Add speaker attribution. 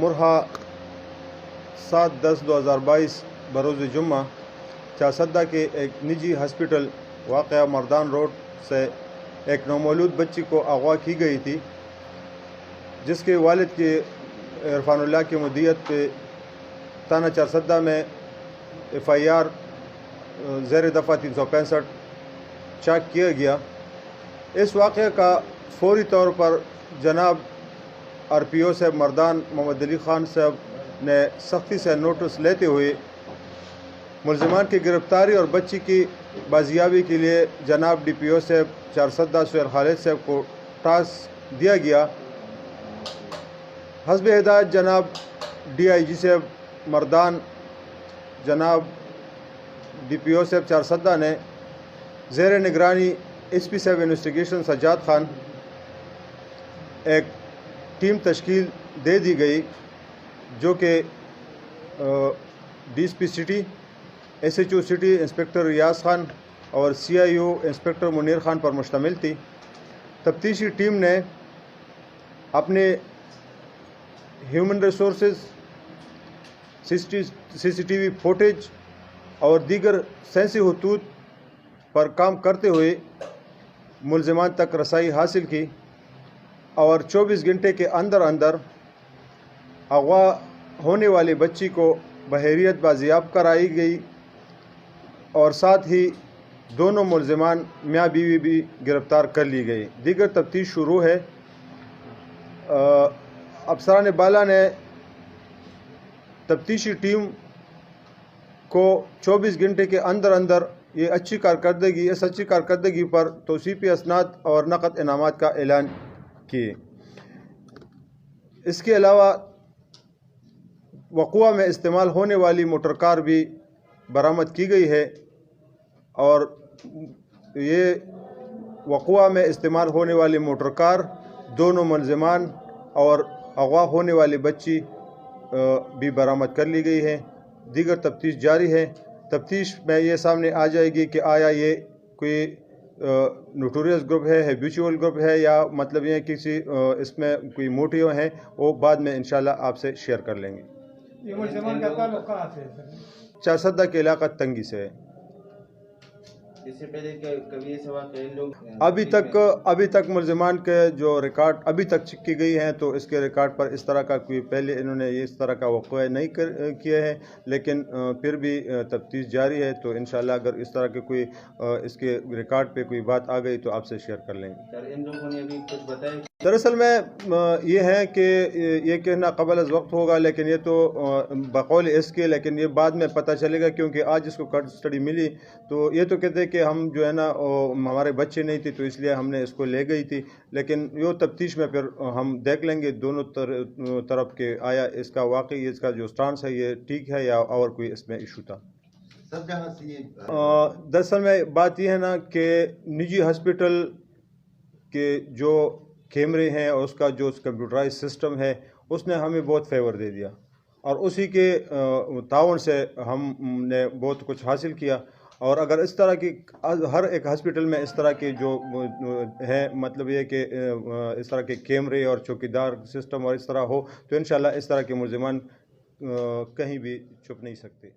Speaker 1: مرحا 7/10/2022 بروز جمعہ چارسدہ کے ایک نجی ہاسپٹل واقع مردان روڈ سے ایک نومولود بچی کو اغوا کی گئی تھی، جس کے والد کے عرفان اللہ کی مدیت پہ تھانہ چارسدہ میں FIR زیر دفعہ 365 چاک کیا گیا۔ اس واقعے کا فوری طور پر جناب RPO صاحب مردان محمد علی خان صاحب نے سختی سے نوٹس لیتے ہوئے ملزمان کی گرفتاری اور بچی کی بازیابی کے لیے جناب DPO صاحب چارسدہ سہیل خالد صاحب کو ٹاسک دیا گیا۔ حسب ہدایت جناب DIG صاحب مردان جناب DPO صاحب چارسدہ نے زیر نگرانی SP صاحب انویسٹیگیشن سجاد خان ایک ٹیم تشکیل دے دی گئی، جو کہ DSP city, SHO city inspector Riaz Khan اور CIO انسپکٹر منیر خان پر مشتمل تھی۔ تفتیشی ٹیم نے اپنے ہیومن ریسورسز، CCTV فوٹیج اور دیگر سائنسی خطوط پر کام کرتے ہوئے ملزمان تک رسائی حاصل کی اور 24 گھنٹے کے اندر اغوا ہونے والی بچی کو بحیریت بازیاب کرائی گئی اور ساتھ ہی دونوں ملزمان میاں بیوی بھی گرفتار کر لی گئی۔ دیگر تفتیش شروع ہے۔ افسران بالا نے تفتیشی ٹیم کو 24 گھنٹے کے اندر اس اچھی کارکردگی پر توثیقی اسناد اور نقد انعامات کا اعلان کیے۔ اس کے علاوہ وقوع میں استعمال ہونے والی موٹر کار بھی برآمد کی گئی ہے اور یہ وقوع میں استعمال ہونے والی موٹر کار، دونوں ملزمان اور اغوا ہونے والی بچی بھی برآمد کر لی گئی ہے۔ دیگر تفتیش جاری ہے۔ تفتیش میں یہ سامنے آ جائے گی کہ آیا یہ کوئی نوٹوریس گروپ ہے، ہیبیچول گروپ ہے، یا مطلب یہ کسی اس میں کوئی موٹیو ہیں، وہ بعد میں انشاءاللہ آپ سے شیئر کر لیں گے۔
Speaker 2: یہ ملزمان کا تعلق کہاں سے ہے؟
Speaker 1: چارسدہ کے علاقہ تنگی سے ہے۔
Speaker 3: اس سے پہلے کبھی ایسا واقعہ لوگ
Speaker 1: ابھی تک ملزمان کے جو ریکارڈ ابھی تک چیک کی گئی ہیں، تو اس کے ریکارڈ پر اس طرح کا کوئی پہلے انہوں نے اس طرح کا وقوع نہیں کیے ہیں، لیکن پھر بھی تفتیش جاری ہے، تو انشاءاللہ اگر اس طرح کے کوئی اس کے ریکارڈ پہ کوئی بات آ گئی تو آپ سے شیئر کر لیں گے۔
Speaker 3: سر ان لوگوں نے ابھی کچھ بتایا؟
Speaker 1: دراصل میں یہ ہے کہ یہ کہنا قبل از وقت ہوگا، لیکن یہ تو بقول اس کے، لیکن یہ بعد میں پتہ چلے گا، کیونکہ آج اس کو کسٹڈی ملی تو یہ تو کہتے کہ ہم جو ہے نا ہمارے بچے نہیں تھے تو اس لیے ہم نے اس کو لے گئی تھی، لیکن یہ تفتیش میں پھر ہم دیکھ لیں گے دونوں طرف کے آیا اس کا واقعی اس کا جو سٹانس ہے یہ ٹھیک ہے یا اور کوئی اس میں ایشو تھا۔ دراصل میں بات یہ ہے نا کہ نجی ہاسپٹل کے جو کیمرے ہیں اور اس کا جو کمپیوٹرائز سسٹم ہے، اس نے ہمیں بہت فیور دے دیا اور اسی کے تعاون سے ہم نے بہت کچھ حاصل کیا۔ اور اگر اس طرح کی ہر ایک ہاسپٹل میں اس طرح کے جو ہیں، مطلب یہ کہ اس طرح کے کیمرے اور چوکیدار سسٹم اور اس طرح ہو، تو انشاءاللہ اس طرح کے ملزمان کہیں بھی چھپ نہیں سکتے۔